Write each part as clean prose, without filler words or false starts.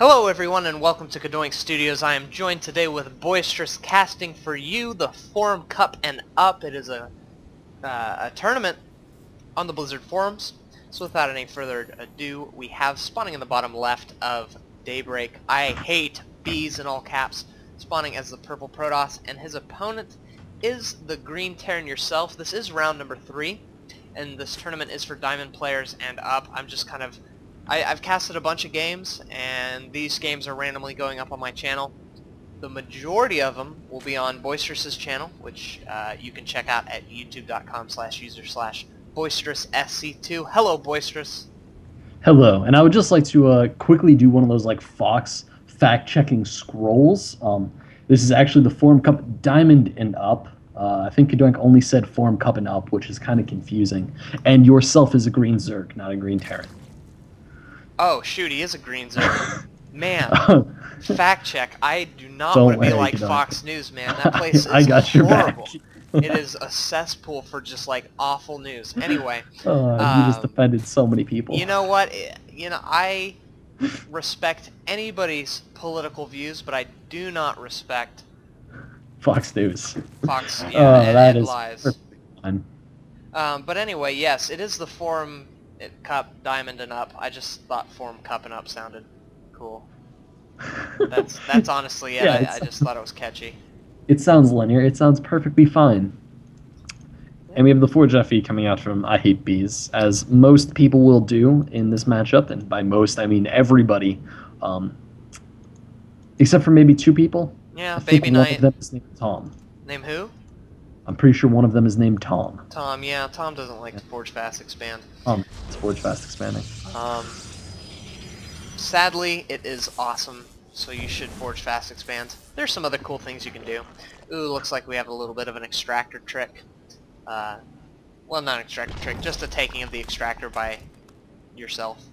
Hello everyone and welcome to CadoinkStudios. I am joined today with Boisterous casting for you the Forum Cup and Up. It is a tournament on the Blizzard forums. So without any further ado, we have spawning in the bottom left of Daybreak, IHATEBEES in all caps, spawning as the purple Protoss, and his opponent is the green Terran yourself. This is round number 3, and this tournament is for Diamond players and up. I'm just kind of I've casted a bunch of games, and these games are randomly going up on my channel. The majority of them will be on Boisterous's channel, which you can check out at youtube.com/user/boisteroussc2. Hello, Boisterous. Hello, and I would just like to quickly do one of those like Fox fact-checking scrolls. This is actually the Forum Cup Diamond and Up. I think Cadoink only said Forum Cup and Up, which is kind of confusing. And yourself is a green Zerg, not a green Terran. Oh, shoot, he is a green Zerg. Man, fact check. I do not want to be like Fox News, man. That place is horrible. It is a cesspool for just, like, awful news. Anyway. You just offended so many people. You know what? I respect anybody's political views, but I do not respect Fox News. Fox, that is lies. Fine. But anyway, yes, it is the Forum Cup, Diamond and Up. I just thought Forum Cup and Up sounded cool. That's honestly it. Yeah, I just thought it was catchy. It sounds linear. It sounds perfectly fine. And we have the Forge FE coming out from IHATEBEES, as most people will do in this matchup, and by most I mean everybody, except for maybe 2 people. Yeah, Baby Knight. One of them is named Tom. Name who? I'm pretty sure one of them is named Tom. Tom, yeah. Tom doesn't like to Forge Fast Expand. It's Forge Fast Expanding. Sadly, it is awesome, so you should Forge Fast Expand. There's some other cool things you can do. Ooh, looks like we have a little bit of an extractor trick. Well, not an extractor trick, just a taking of the extractor by yourself.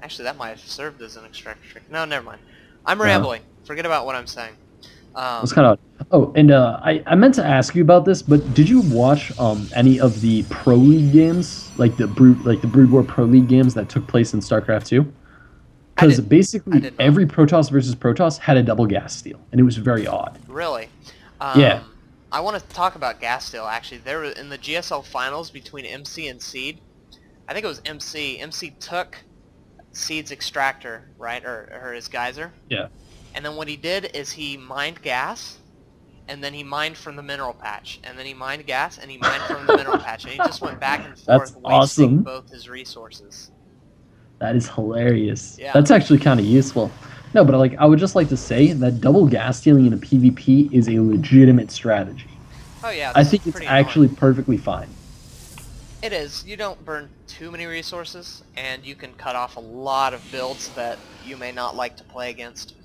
Actually, that might have served as an extractor trick. No, never mind. I'm rambling. Forget about what I'm saying. It's kind of. Oh, and I meant to ask you about this, but did you watch any of the Pro League games, like the Brood War Pro League games that took place in StarCraft 2? Because basically every Protoss versus Protoss had a double gas steal, and it was very odd. Really? Yeah. I want to talk about gas steal. Actually, there were in the GSL finals between MC and Seed. I think it was MC. MC took Seed's extractor, right, or his geyser. Yeah. And then what he did is he mined gas, and then he mined from the mineral patch, and then he mined gas, and he mined from the mineral patch, and he just went back and forth, wasting both his resources. That is hilarious. Yeah. That's actually kind of useful. No, but I would just like to say that double gas stealing in a PvP is a legitimate strategy. Oh yeah, I think it's actually perfectly fine. It is. You don't burn too many resources, and you can cut off a lot of builds that you may not like to play against.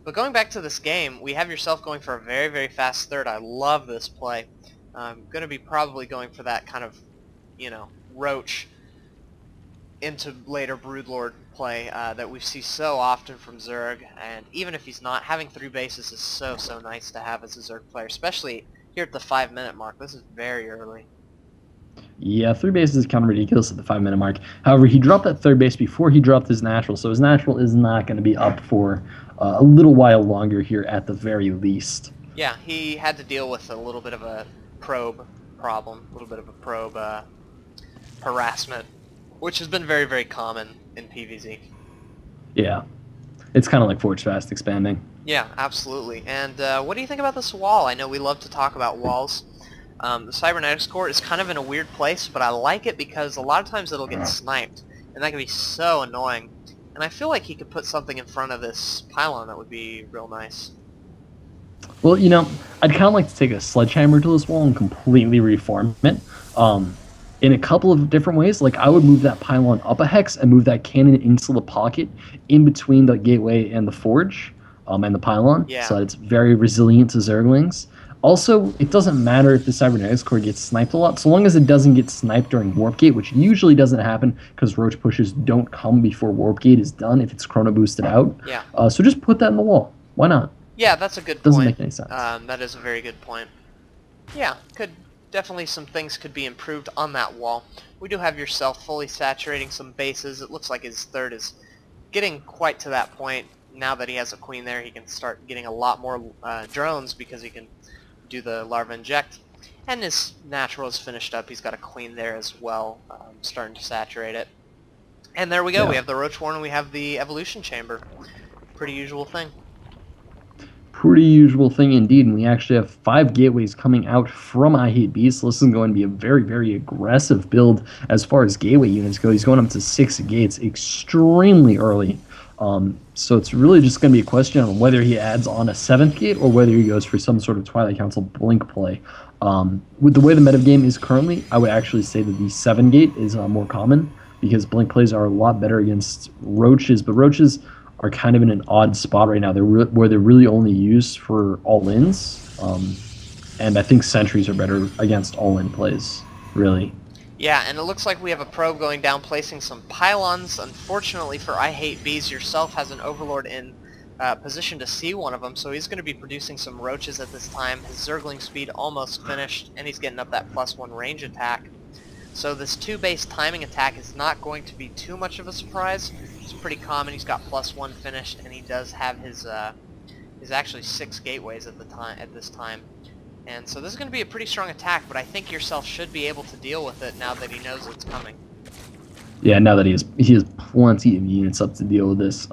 But going back to this game, we have yourself going for a very, very fast third. I love this play. I'm going to be probably going for that kind of, roach into later Broodlord play that we see so often from Zerg. And even if he's not, having 3 bases is so nice to have as a Zerg player, especially here at the 5-minute mark. This is very early. Yeah, 3 bases is kind of ridiculous at the 5-minute mark. However, he dropped that 3rd base before he dropped his natural, so his natural is not going to be up for a little while longer here at the very least. Yeah, he had to deal with a little bit of a probe problem, a little bit of a probe harassment, which has been very, very common in PvZ. Yeah, it's kind of like Forge Fast Expanding. Yeah, absolutely. And what do you think about this wall? I know we love to talk about walls. The Cybernetics core is kind of in a weird place, but I like it because a lot of times it'll get sniped, and that can be so annoying. And I feel like he could put something in front of this pylon that would be real nice. Well, I'd kind of like to take a sledgehammer to this wall and completely reform it. In a couple of different ways. Like, I would move that pylon up a hex and move that cannon into the pocket in between the gateway and the forge, and the pylon, so that it's very resilient to Zerglings. Also, it doesn't matter if the Cybernetics core gets sniped a lot, so long as it doesn't get sniped during Warp Gate, which usually doesn't happen because Roach pushes don't come before Warp Gate is done if it's chrono boosted out. Yeah. So just put that in the wall. Why not? Yeah, that's a good point. Doesn't make any sense. That is a very good point. Yeah, definitely some things could be improved on that wall. We do have yourself fully saturating some bases. It looks like his third is getting quite to that point. Now that he has a queen there, he can start getting a lot more drones because he can do the larva inject. And his natural is finished up. He's got a queen there as well, starting to saturate it. And there we go. Yeah. We have the roach warren and we have the evolution chamber. Pretty usual thing. Pretty usual thing indeed, and we actually have 5 gateways coming out from IHATEBEES, so this is going to be a very, very aggressive build as far as gateway units go. He's going up to 6 gates extremely early, so it's really just going to be a question on whether he adds on a 7th gate or whether he goes for some sort of Twilight Council blink play. With the way the metagame is currently, I would actually say that the 7 gate is more common, because blink plays are a lot better against roaches, but roaches are kind of in an odd spot right now. Where they're really only used for all-ins, and I think sentries are better against all-in plays, really. Yeah, and it looks like we have a probe going down, placing some pylons. Unfortunately for IHATEBEES, yourself has an overlord in position to see one of them, so he's going to be producing some roaches at this time. His zergling speed almost finished, and he's getting up that +1 range attack. So this 2-base timing attack is not going to be too much of a surprise. It's pretty common. He's got +1 finished, and he does have his actually 6 gateways at this time. And so this is going to be a pretty strong attack, but I think yourself should be able to deal with it now that he knows it's coming. Yeah, now that he has plenty of units up to deal with this.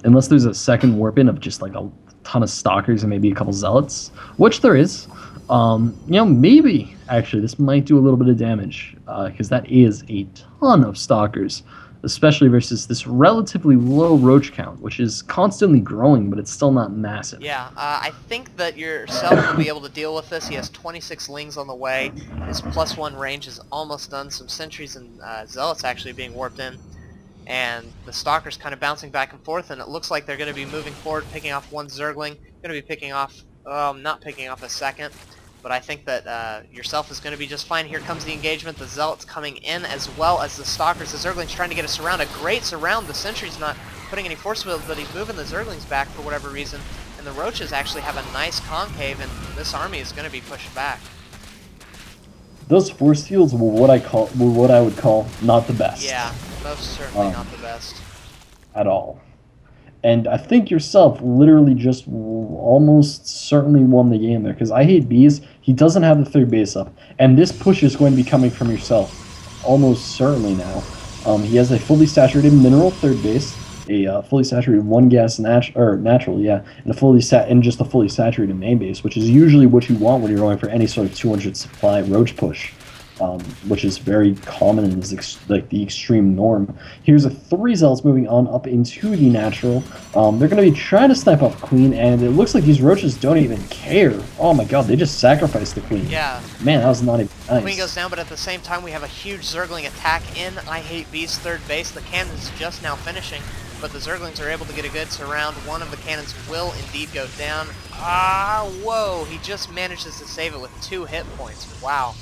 Unless there's a second warp in of just like a ton of stalkers and maybe a couple zealots, which there is. Maybe actually this might do a little bit of damage, because that is a ton of stalkers, especially versus this relatively low roach count, which is constantly growing, but it's still not massive. Yeah, I think that yourself will be able to deal with this. He has 26 lings on the way. His +1 range is almost done. Some sentries and zealots actually being warped in. And the stalker's kind of bouncing back and forth, and it looks like they're going to be moving forward, picking off one zergling. Going to be picking off, not picking off a second. But I think that yourself is going to be just fine. Here comes the engagement. The zealots coming in as well as the stalkers. The zergling's trying to get us around. A great surround. The sentry's not putting any force fields, but he's moving the zerglings back for whatever reason. And the roaches actually have a nice concave, and this army is going to be pushed back. Those force fields were what I would call not the best. Yeah, most certainly not the best. At all. And I think yourself literally just almost certainly won the game there, because IHATEBEES, he doesn't have the 3rd base up, and this push is going to be coming from yourself, almost certainly now. He has a fully saturated mineral 3rd base, a fully saturated 1 gas natural, yeah, and just a fully saturated main base, which is usually what you want when you're going for any sort of 200 supply roach push. Which is very common and is like the extreme norm. Here's a 3 zealots moving on up into the natural. They're going to be trying to snipe off queen, and it looks like these roaches don't even care. Oh my god, they just sacrificed the queen. Yeah. Man, that was not even nice. Queen goes down, but at the same time we have a huge zergling attack in IHATEBEES' 3rd base. The cannon's just now finishing, but the zerglings are able to get a good surround. One of the cannons will indeed go down. Whoa, he just manages to save it with 2 hit points. Wow.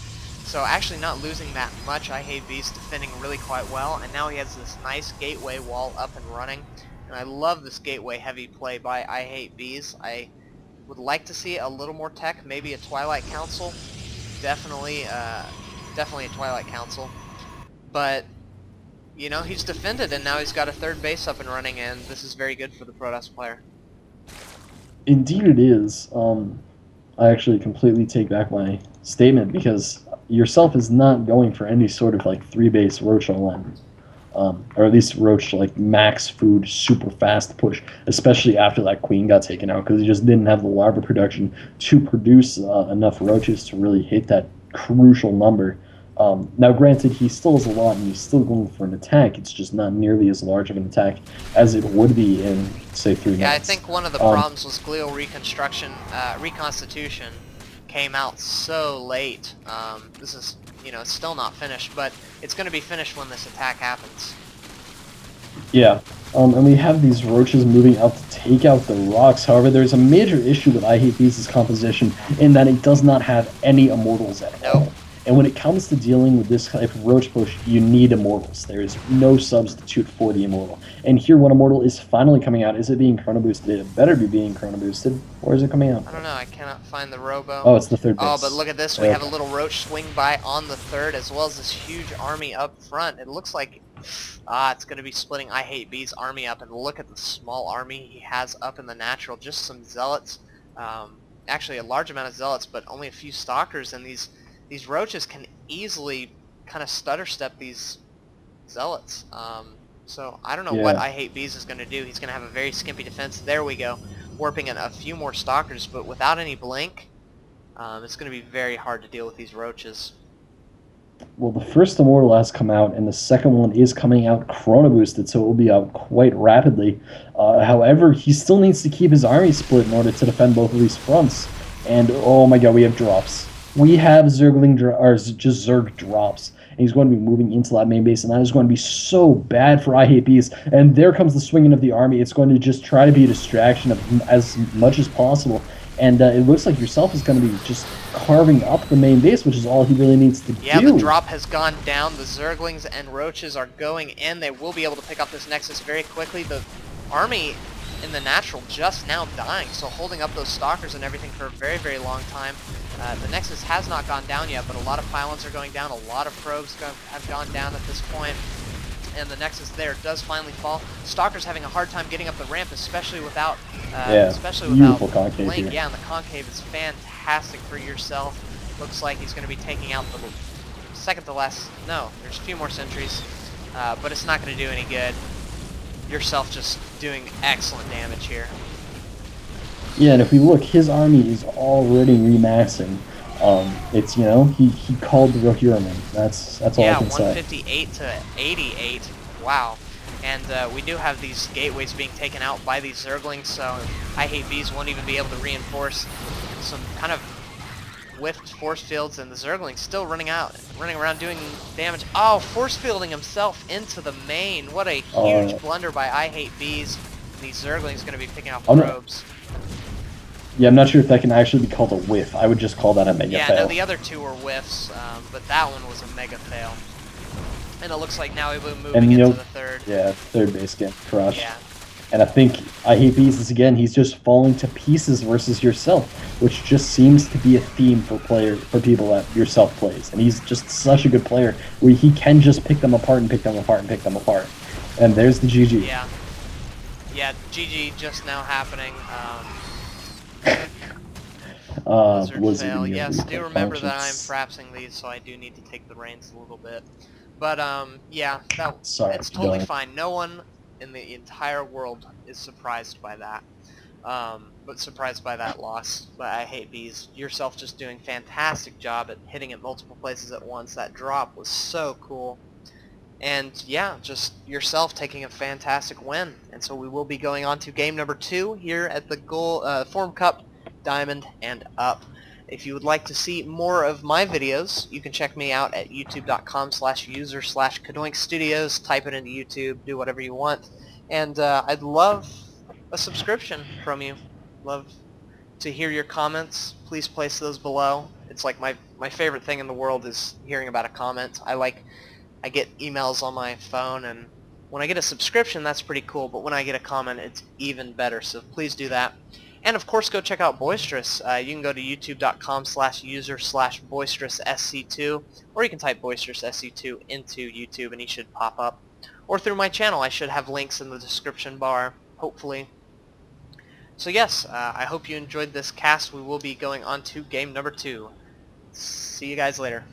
So actually not losing that much. IHATEBEES defending really quite well, and now he has this nice gateway wall up and running. And I love this gateway heavy play by IHATEBEES. I would like to see a little more tech, maybe a Twilight Council. Definitely a Twilight Council. But he's defended, and now he's got a 3rd base up and running, and this is very good for the Protoss player. Indeed it is. I actually completely take back my statement, because yourself is not going for any sort of like 3-base roach all-in, or at least roach like max food super fast push, especially after that queen got taken out, because he just didn't have the larva production to produce enough roaches to really hit that crucial number. Now granted, he still has a lot and he's still going for an attack. It's just not nearly as large of an attack as it would be in, say, 3 minutes. Yeah, I think one of the problems was glial reconstitution came out so late. This is, it's still not finished, but it's going to be finished when this attack happens. Yeah, and we have these roaches moving out to take out the rocks. However, there's a major issue with IHATEBEES' composition in that it does not have any immortals at all. And when it comes to dealing with this type of roach push, you need immortals. There is no substitute for the immortal. And here, one immortal is finally coming out. Is it being chrono boosted? It better be being chrono boosted, or is it coming out? I don't know. I cannot find the robo. Oh, it's the 3rd base. Oh, but look at this. We have a little roach swing by on the 3rd, as well as this huge army up front. It looks like It's going to be splitting IHATEBEES' army up, and look at the small army he has up in the natural. Just some zealots, actually a large amount of zealots, but only a few stalkers, and these roaches can easily kind of stutter step these zealots. So I don't know what IHATEBEES is going to do. He's going to have a very skimpy defense. There we go, warping in a few more stalkers, but without any blink, it's going to be very hard to deal with these roaches. Well, the first Immortal has come out, and the second one is coming out chrono boosted, so it will be out quite rapidly. However, he still needs to keep his army split in order to defend both of these fronts. And oh my god, we have drops. We have just Zerg drops. And he's going to be moving into that main base, and that is going to be so bad for IHATEBEES. And there comes the swinging of the army. It's going to just try to be a distraction of as much as possible. And it looks like yourself is going to be just carving up the main base, which is all he really needs to do. Yeah, the drop has gone down. The Zerglings and Roaches are going in. They will be able to pick up this Nexus very quickly. The army in the natural just now dying, so holding up those Stalkers and everything for a very, very long time. The Nexus has not gone down yet, but a lot of pylons are going down. A lot of probes have gone down at this point. And the Nexus there does finally fall. Stalker's having a hard time getting up the ramp, especially without Blink. Yeah, and the concave is fantastic for yourself. Looks like he's going to be taking out the second to last. No, there's a few more sentries, but it's not going to do any good. Yourself just doing excellent damage here. Yeah, and if we look, his army is already remaxing. It's, you know, he called the Rohirrim. That's all I can say. Yeah, 158 to 88. Wow. And we do have these gateways being taken out by these Zerglings, so IHATEBEES won't even be able to reinforce some kind of whiffed force fields, and the Zerglings still running around doing damage. Oh, force fielding himself into the main. What a huge blunder by IHATEBEES. These Zerglings going to be picking off probes. Yeah, I'm not sure if that can actually be called a whiff. I would just call that a mega fail. Yeah, no, the other two were whiffs, but that one was a mega fail. And it looks like now we're moving into the third. Yeah, third base getting crushed. Yeah. And I think IHATEBEES is, again, he's just falling to pieces versus yourself, which just seems to be a theme for people that yourself plays. And he's just such a good player where he can just pick them apart and pick them apart and pick them apart. And there's the GG. Yeah. Yeah, GG just now happening. Fail. Yes, do remember that I'm frapsing these, so I do need to take the reins a little bit. But yeah, it's totally fine. No one in the entire world is surprised by that. But surprised by that loss. But IHATEBEES, yourself just doing fantastic job at hitting at multiple places at once. That drop was so cool. And yeah, just yourself taking a fantastic win. And so we will be going on to game number 2 here at the Forum Cup, Diamond and Up. If you would like to see more of my videos, you can check me out at youtube.com/user/CadoinkStudios. Type it into YouTube, do whatever you want. And I'd love a subscription from you. Love to hear your comments. Please place those below. It's like my favorite thing in the world is hearing about a comment. I get emails on my phone, and when I get a subscription, that's pretty cool, but when I get a comment, it's even better, so please do that. And of course, go check out Boisterous. You can go to youtube.com/user/boisteroussc2, or you can type boisteroussc2 into YouTube and he should pop up. Or through my channel. I should have links in the description bar, hopefully. So yes, I hope you enjoyed this cast. We will be going on to game number 2. See you guys later.